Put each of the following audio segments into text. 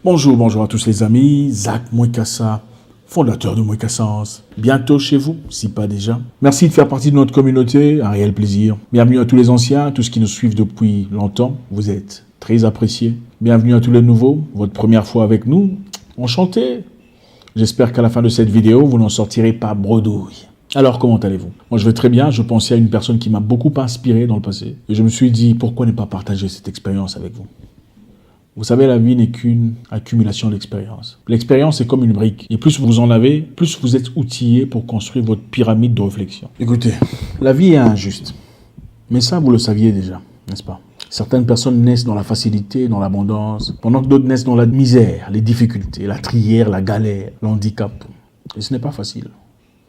Bonjour à tous les amis, Zach Mwekassa, fondateur de Mwekassance. Bientôt chez vous, si pas déjà. Merci de faire partie de notre communauté, un réel plaisir. Bienvenue à tous les anciens, à tous qui nous suivent depuis longtemps, vous êtes très appréciés. Bienvenue à tous les nouveaux, votre première fois avec nous, enchanté. J'espère qu'à la fin de cette vidéo, vous n'en sortirez pas bredouille. Alors, comment allez-vous? Moi, je vais très bien. Je pensais à une personne qui m'a beaucoup inspiré dans le passé. Et je me suis dit, pourquoi ne pas partager cette expérience avec vous? Vous savez, la vie n'est qu'une accumulation d'expériences. L'expérience est comme une brique. Et plus vous en avez, plus vous êtes outillé pour construire votre pyramide de réflexion. Écoutez, la vie est injuste. Mais ça, vous le saviez déjà, n'est-ce pas? Certaines personnes naissent dans la facilité, dans l'abondance, pendant que d'autres naissent dans la misère, les difficultés, la trière, la galère, l'handicap. Et ce n'est pas facile.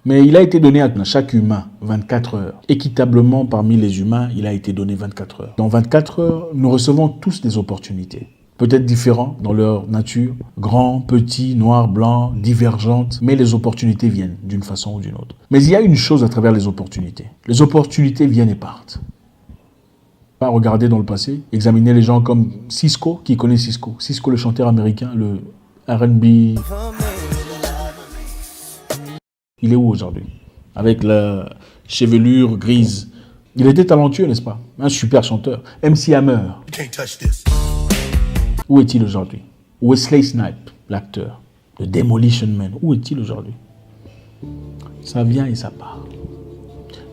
Mais il a été donné à chaque humain 24 heures. Équitablement parmi les humains, il a été donné 24 heures. Dans 24 heures, nous recevons tous des opportunités. Peut-être différents dans leur nature, grands, petits, noirs, blancs, divergentes, mais les opportunités viennent d'une façon ou d'une autre. Mais il y a une chose à travers les opportunités. Les opportunités viennent et partent. Pas regarder dans le passé, examiner les gens comme Cisco, qui connaît Cisco. Cisco, le chanteur américain, le R&B. Il est où aujourd'hui? Avec la chevelure grise. Il était talentueux, n'est-ce pas? Un super chanteur. MC Hammer. Où est-il aujourd'hui? Wesley Snipes, l'acteur. The Demolition Man. Où est-il aujourd'hui? Ça vient et ça part.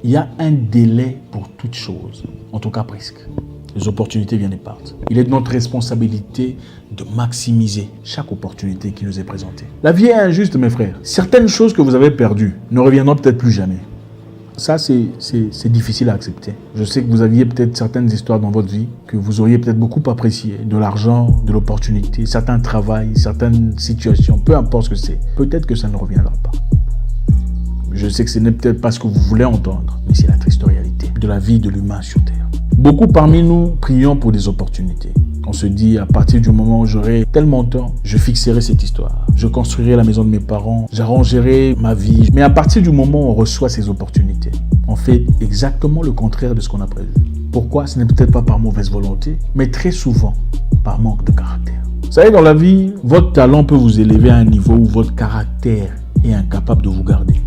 Il y a un délai pour toute chose. En tout cas, presque. Les opportunités viennent et partent. Il est de notre responsabilité de maximiser chaque opportunité qui nous est présentée. La vie est injuste, mes frères. Certaines choses que vous avez perdues ne reviendront peut-être plus jamais. Ça, c'est difficile à accepter. Je sais que vous aviez peut-être certaines histoires dans votre vie que vous auriez peut-être beaucoup appréciées. De l'argent, de l'opportunité, certains travails, certaines situations, peu importe ce que c'est. Peut-être que ça ne reviendra pas. Je sais que ce n'est peut-être pas ce que vous voulez entendre, mais c'est la triste réalité de la vie de l'humain sur Terre. Beaucoup parmi nous prions pour des opportunités. On se dit, à partir du moment où j'aurai tellement de temps, je fixerai cette histoire. Je construirai la maison de mes parents, j'arrangerai ma vie. Mais à partir du moment où on reçoit ces opportunités, on fait exactement le contraire de ce qu'on a prévu. Pourquoi? Ce n'est peut-être pas par mauvaise volonté, mais très souvent par manque de caractère. Vous savez, dans la vie, votre talent peut vous élever à un niveau où votre caractère est incapable de vous garder.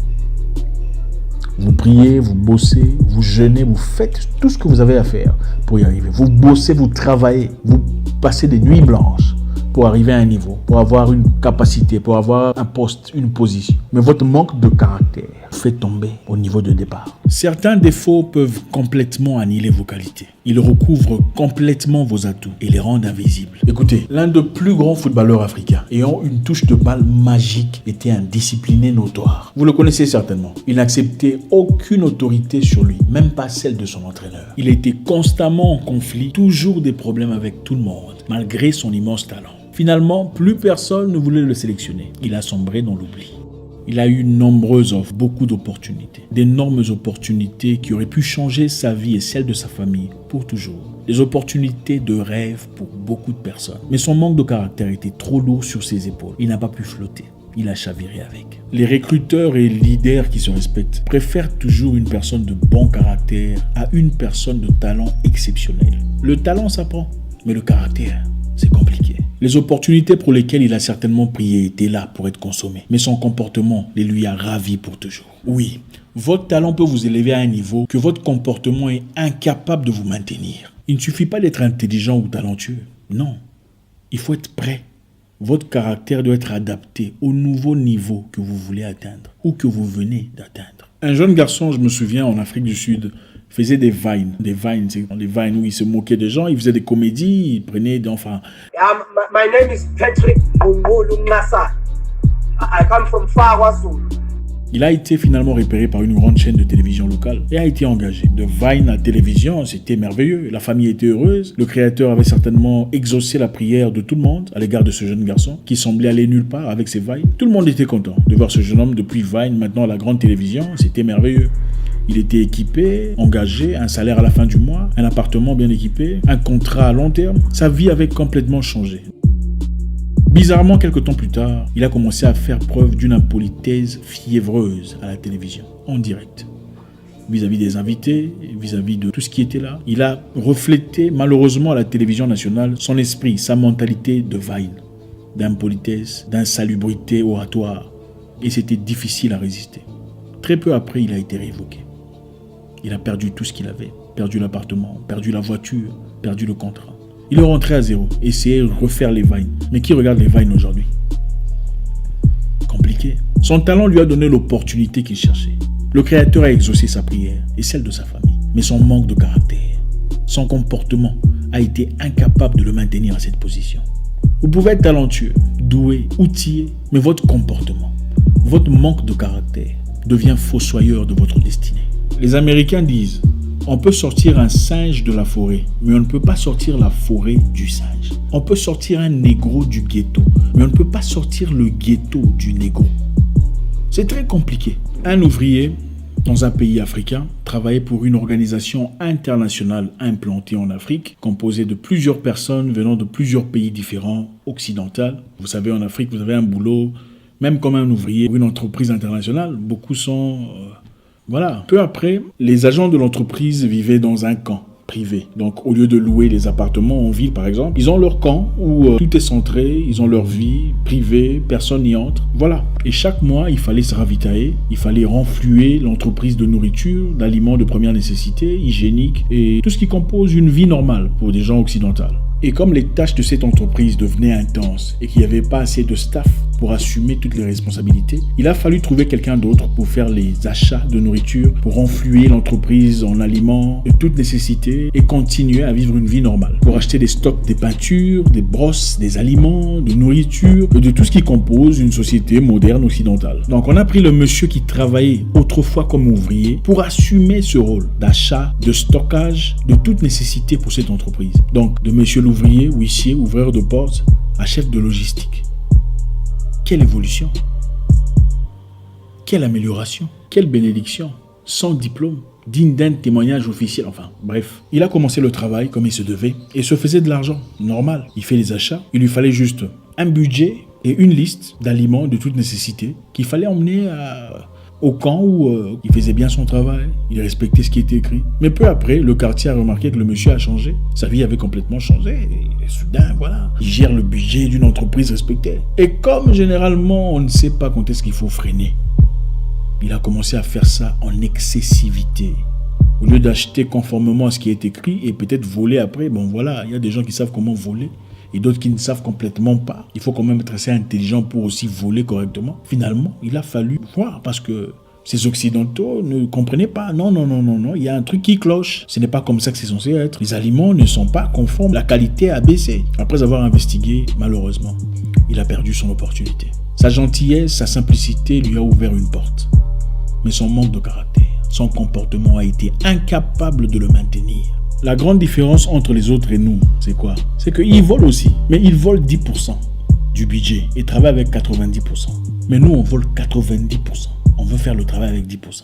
Vous priez, vous bossez, vous jeûnez, vous faites tout ce que vous avez à faire pour y arriver. Vous bossez, vous travaillez, vous passez des nuits blanches pour arriver à un niveau, pour avoir une capacité, pour avoir un poste, une position. Mais votre manque de caractère vous fait tomber au niveau de départ. Certains défauts peuvent complètement annihiler vos qualités. Ils recouvrent complètement vos atouts et les rendent invisibles. Écoutez, l'un des plus grands footballeurs africains ayant une touche de balle magique était un discipliné notoire. Vous le connaissez certainement. Il n'acceptait aucune autorité sur lui, même pas celle de son entraîneur. Il était constamment en conflit, toujours des problèmes avec tout le monde, malgré son immense talent. Finalement, plus personne ne voulait le sélectionner. Il a sombré dans l'oubli. Il a eu nombreuses offres, beaucoup d'opportunités. D'énormes opportunités qui auraient pu changer sa vie et celle de sa famille pour toujours. Des opportunités de rêve pour beaucoup de personnes. Mais son manque de caractère était trop lourd sur ses épaules. Il n'a pas pu flotter. Il a chaviré avec. Les recruteurs et leaders qui se respectent préfèrent toujours une personne de bon caractère à une personne de talent exceptionnel. Le talent s'apprend, mais le caractère, c'est compliqué. Les opportunités pour lesquelles il a certainement prié étaient là pour être consommées. Mais son comportement les lui a ravis pour toujours. Oui, votre talent peut vous élever à un niveau que votre comportement est incapable de vous maintenir. Il ne suffit pas d'être intelligent ou talentueux. Non, il faut être prêt. Votre caractère doit être adapté au nouveau niveau que vous voulez atteindre ou que vous venez d'atteindre. Un jeune garçon, je me souviens, en Afrique du Sud, faisait des vines. Des vines, c'est des vines où il se moquait des gens, il faisait des comédies, il prenait des enfants. My name is Patrick Ungolu Nasa. I come from Fawazul. Il a été finalement repéré par une grande chaîne de télévision locale et a été engagé. De Vine à télévision, c'était merveilleux. La famille était heureuse. Le créateur avait certainement exaucé la prière de tout le monde à l'égard de ce jeune garçon qui semblait aller nulle part avec ses Vines. Tout le monde était content de voir ce jeune homme depuis Vine, maintenant à la grande télévision. C'était merveilleux. Il était équipé, engagé, un salaire à la fin du mois, un appartement bien équipé, un contrat à long terme. Sa vie avait complètement changé. Bizarrement, quelques temps plus tard, il a commencé à faire preuve d'une impolitesse fiévreuse à la télévision, en direct. Vis-à-vis des invités, vis-à-vis de tout ce qui était là. Il a reflété malheureusement à la télévision nationale son esprit, sa mentalité de Vine. d'impolitesse, d'insalubrité oratoire. Et c'était difficile à résister. Très peu après, il a été révoqué. Il a perdu tout ce qu'il avait. Perdu l'appartement, perdu la voiture, perdu le contrat. Il est rentré à zéro, essayait de refaire les Vines. Mais qui regarde les Vines aujourd'hui? Compliqué. Son talent lui a donné l'opportunité qu'il cherchait. Le Créateur a exaucé sa prière et celle de sa famille. Mais son manque de caractère, son comportement a été incapable de le maintenir à cette position. Vous pouvez être talentueux, doué, outillé, mais votre comportement, votre manque de caractère devient fossoyeur de votre destinée. Les Américains disent, on peut sortir un singe de la forêt, mais on ne peut pas sortir la forêt du singe. On peut sortir un négro du ghetto, mais on ne peut pas sortir le ghetto du négro. C'est très compliqué. Un ouvrier dans un pays africain travaillait pour une organisation internationale implantée en Afrique, composée de plusieurs personnes venant de plusieurs pays différents, occidentaux. Vous savez, en Afrique, vous avez un boulot, même comme un ouvrier pour une entreprise internationale, beaucoup sont... Voilà. Peu après, les agents de l'entreprise vivaient dans un camp privé. Donc, au lieu de louer les appartements en ville, par exemple, ils ont leur camp où tout est centré, ils ont leur vie privée, personne n'y entre. Voilà. Et chaque mois, il fallait se ravitailler, il fallait renflouer l'entreprise de nourriture, d'aliments de première nécessité, hygiénique et tout ce qui compose une vie normale pour des gens occidentaux. Et comme les tâches de cette entreprise devenaient intenses et qu'il n'y avait pas assez de staff pour assumer toutes les responsabilités, il a fallu trouver quelqu'un d'autre pour faire les achats de nourriture, pour renflouer l'entreprise en aliments de toute nécessité et continuer à vivre une vie normale. Pour acheter des stocks, des peintures, des brosses, des aliments, de nourriture, de tout ce qui compose une société moderne occidentale. Donc on a pris le monsieur qui travaillait autrefois comme ouvrier pour assumer ce rôle d'achat, de stockage, de toute nécessité pour cette entreprise. Donc de monsieur l'ouvrier, huissier, ouvreur de porte, à chef de logistique. Quelle évolution! Quelle amélioration! Quelle bénédiction! Sans diplôme, digne d'un témoignage officiel, enfin bref. Il a commencé le travail comme il se devait et se faisait de l'argent, normal. Il fait les achats, il lui fallait juste un budget et une liste d'aliments de toute nécessité qu'il fallait emmener au camp où il faisait bien son travail, il respectait ce qui était écrit. Mais peu après, le quartier a remarqué que le monsieur a changé. Sa vie avait complètement changé. Et soudain, voilà, il gère le budget d'une entreprise respectée. Et comme généralement, on ne sait pas quand est-ce qu'il faut freiner, il a commencé à faire ça en excessivité. Au lieu d'acheter conformément à ce qui est écrit et peut-être voler après, bon voilà, il y a des gens qui savent comment voler. Et d'autres qui ne savent complètement pas. Il faut quand même être assez intelligent pour aussi voler correctement. Finalement, il a fallu voir parce que ces Occidentaux ne comprenaient pas. Non, il y a un truc qui cloche. Ce n'est pas comme ça que c'est censé être. Les aliments ne sont pas conformes. La qualité a baissé. Après avoir investigué, malheureusement, il a perdu son opportunité. Sa gentillesse, sa simplicité lui a ouvert une porte. Mais son manque de caractère, son comportement a été incapable de le maintenir. La grande différence entre les autres et nous, c'est quoi? C'est qu'ils volent aussi, mais ils volent 10% du budget et travaillent avec 90%. Mais nous, on vole 90%. On veut faire le travail avec 10%.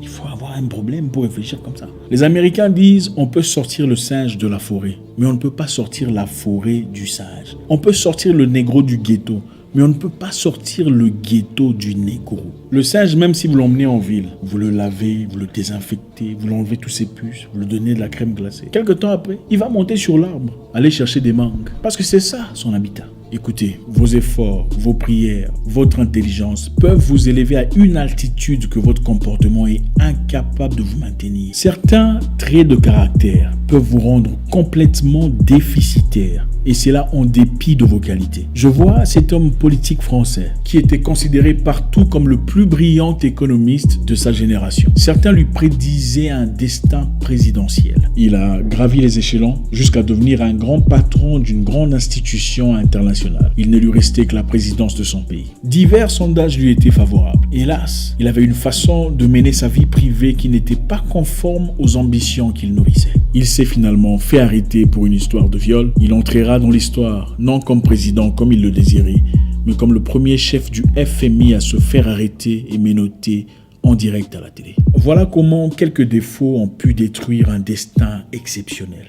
Il faut avoir un problème pour réfléchir comme ça. Les Américains disent on peut sortir le singe de la forêt, mais on ne peut pas sortir la forêt du singe. On peut sortir le négro du ghetto, mais on ne peut pas sortir le ghetto du négro. Le singe, même si vous l'emmenez en ville, vous le lavez, vous le désinfectez, vous l'enlevez tous ses puces, vous lui donnez de la crème glacée. Quelque temps après, il va monter sur l'arbre, aller chercher des mangues. Parce que c'est ça son habitat. Écoutez, vos efforts, vos prières, votre intelligence peuvent vous élever à une altitude que votre comportement est incapable de vous maintenir. Certains traits de caractère peuvent vous rendre complètement déficitaire. Et c'est là en dépit de vos qualités. Je vois cet homme politique français qui était considéré partout comme le plus brillant économiste de sa génération. Certains lui prédisaient un destin présidentiel. Il a gravi les échelons jusqu'à devenir un grand patron d'une grande institution internationale. Il ne lui restait que la présidence de son pays. Divers sondages lui étaient favorables. Hélas, il avait une façon de mener sa vie privée qui n'était pas conforme aux ambitions qu'il nourrissait. Il s'est finalement fait arrêter pour une histoire de viol. Il entrera dans l'histoire, non comme président comme il le désirait, mais comme le premier chef du FMI à se faire arrêter et menotter en direct à la télé. Voilà comment quelques défauts ont pu détruire un destin exceptionnel.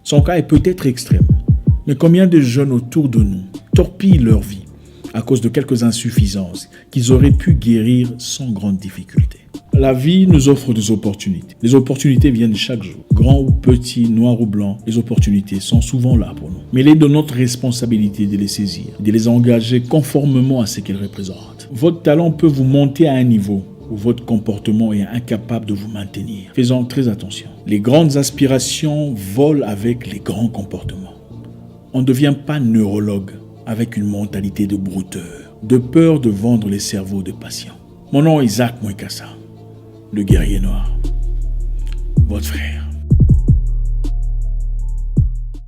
Son cas est peut-être extrême, mais combien de jeunes autour de nous torpillent leur vie à cause de quelques insuffisances qu'ils auraient pu guérir sans grande difficulté. La vie nous offre des opportunités. Les opportunités viennent chaque jour. Grand ou petit, noir ou blanc, les opportunités sont souvent là pour nous. Mais il est de notre responsabilité de les saisir, de les engager conformément à ce qu'elles représentent. Votre talent peut vous monter à un niveau où votre comportement est incapable de vous maintenir. Faisons très attention. Les grandes aspirations volent avec les grands comportements. On ne devient pas neurologue avec une mentalité de brouteur, de peur de vendre les cerveaux de patients. Mon nom est Isaac Mouekassa, le guerrier noir, votre frère.